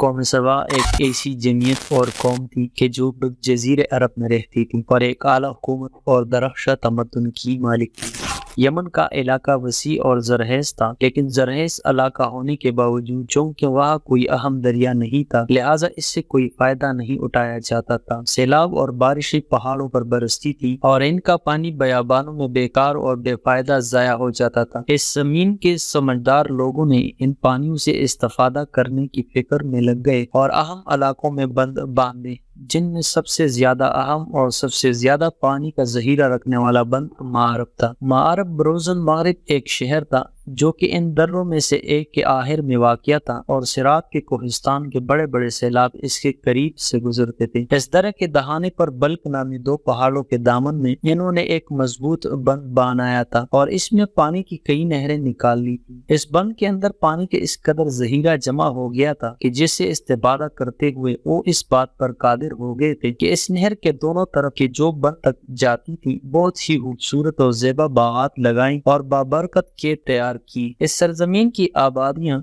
قوم سبا ایک ایسی جمعیت اور قوم تھی کہ جو جزیرے عرب میں رہتی تھی اور ایک اعلیٰ حکومت اور درخشاں تمدن کی مالک تھی۔ یمن کا علاقہ وسیع اور زرخیز تھا، لیکن زرخیز علاقہ ہونے کے باوجود چونکہ وہاں کوئی اہم دریا نہیں تھا، لہٰذا اس سے کوئی فائدہ نہیں اٹھایا جاتا تھا۔ سیلاب اور بارشیں پہاڑوں پر برستی تھی اور ان کا پانی بیابانوں میں بیکار اور بے فائدہ ضائع ہو جاتا تھا۔ اس زمین کے سمجھدار لوگوں نے ان پانیوں سے استفادہ کرنے کی فکر میں لگ گئے اور اہم علاقوں میں بند باندھے، جن میں سب سے زیادہ اہم اور سب سے زیادہ پانی کا ذخیرہ رکھنے والا بند معرب تھا۔ معرب بروز المغرب ایک شہر تھا جو کہ ان دروں میں سے ایک کے آخر میں واقع تھا، اور صراط کے کوہستان کے بڑے بڑے سیلاب اس کے قریب سے گزرتے تھے۔ اس درے کے دہانے پر بلک نامی دو پہاڑوں کے دامن میں انہوں نے ایک مضبوط بند بنایا تھا اور اس میں پانی کی کئی نہریں نکال لی تھی۔ اس بند کے اندر پانی کے اس قدر ذخیرہ جمع ہو گیا تھا کہ جس سے استفادہ کرتے ہوئے وہ اس بات پر قادر ہو گئے تھے کہ اس نہر کے دونوں طرف کی جو بند تک جاتی تھی بہت ہی خوبصورت اور زیبا باغات لگائیں اور بابرکت کے تیار کی۔ اس سرزمین کی آبادیاں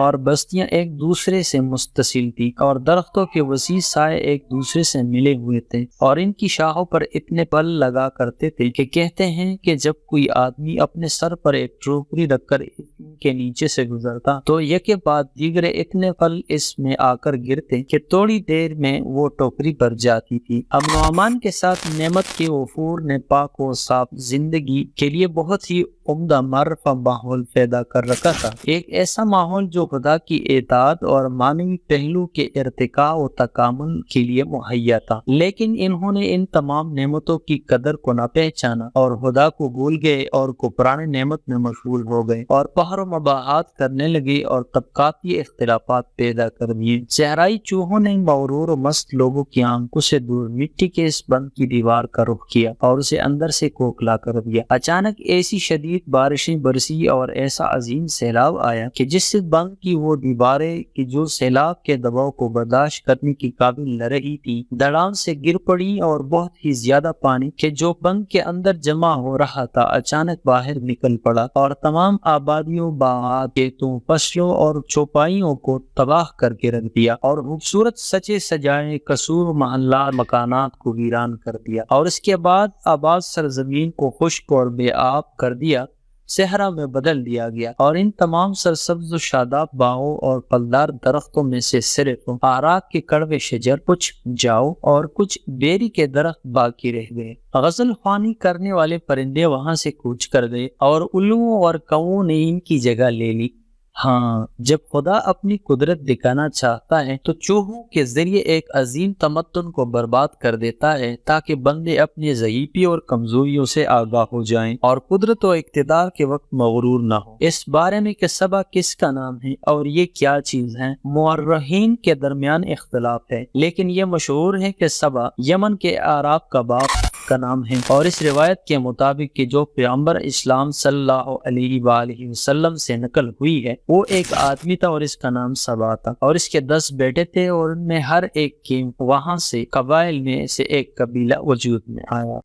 اور بستیاں ایک دوسرے سے متصل تھی اور درختوں کے وسیع سائے ایک دوسرے سے ملے ہوئے تھے، اور ان کی شاخوں پر اتنے پھل لگا کرتے تھے کہ کہتے ہیں کہ جب کوئی آدمی اپنے سر پر ایک ٹوکری رکھ کر ان کے نیچے سے گزرتا تو یکے بعد دیگرے اتنے پھل اس میں آ کر گرتے کہ تھوڑی دیر میں وہ ٹوکری بھر جاتی تھی۔ امن و امان کے ساتھ نعمت کے وفور نے پاک و صاف زندگی کے لیے بہت ہی عمدہ معرفہ ماحول پیدا کر رکھا تھا، ایک ایسا ماحول جو خدا کی اطاعت اور معنوی پہلو کے ارتقاء و تکامل کے لیے مہیا تھا۔ لیکن انہوں نے ان تمام نعمتوں کی قدر کو نہ پہچانا اور خدا کو بھول گئے اور کفران نعمت میں مشغول ہو گئے اور قہر و مباحثات کرنے لگے اور طبقاتی اختلافات پیدا کر دیے۔ صحرائی چوہوں نے مغرور و مست لوگوں کی آنکھوں سے دور مٹی کے اس بند کی دیوار کا رخ کیا اور اسے اندر سے کھوکھلا کر دیا۔ اچانک ایسی شدید بارشیں برسی اور ایسا عظیم سیلاب آیا کہ جس سے بند کی وہ دیواریں کہ جو سیلاب کے دباؤ کو برداشت کرنے کی قابل نہ رہی تھی دڑام سے گر پڑی، اور بہت ہی زیادہ پانی کہ جو بند کے اندر جمع ہو رہا تھا اچانک باہر نکل پڑا اور تمام آبادیوں، باغات، کھیتوں، فصلوں اور چوپائیوں کو تباہ کر کے رکھ دیا اور خوبصورت سجے سجائے قصور، محلات، مکانات کو ویران کر دیا، اور اس کے بعد آباد سرزمین کو خشک اور بے آب کر دیا، صحرا میں بدل دیا گیا، اور ان تمام سرسبز و شاداب باغوں اور پھلدار درختوں میں سے صرف آراک کے کڑوے شجر، کچھ جاؤ اور کچھ بیری کے درخت باقی رہ گئے۔ غزل خوانی کرنے والے پرندے وہاں سے کوچ کر گئے اور الوؤں اور کوؤں نے ان کی جگہ لے لی۔ ہاں، جب خدا اپنی قدرت دکھانا چاہتا ہے تو چوہوں کے ذریعے ایک عظیم تمدن کو برباد کر دیتا ہے تاکہ بندے اپنی ضعیفی اور کمزوریوں سے آگاہ ہو جائیں اور قدرت و اقتدار کے وقت مغرور نہ ہو۔ اس بارے میں کہ سبا کس کا نام ہے اور یہ کیا چیز ہے، مورخین کے درمیان اختلاف ہے، لیکن یہ مشہور ہے کہ سبا یمن کے اعراب کا باپ کا نام ہے، اور اس روایت کے مطابق کہ جو پیغمبر اسلام صلی اللہ علیہ وآلہ وسلم سے نقل ہوئی ہے وہ ایک آدمی تھا اور اس کا نام سبا تھا، اور اس کے 10 بیٹے تھے، اور ان میں ہر ایک کے وہاں سے قبائل میں سے ایک قبیلہ وجود میں آیا۔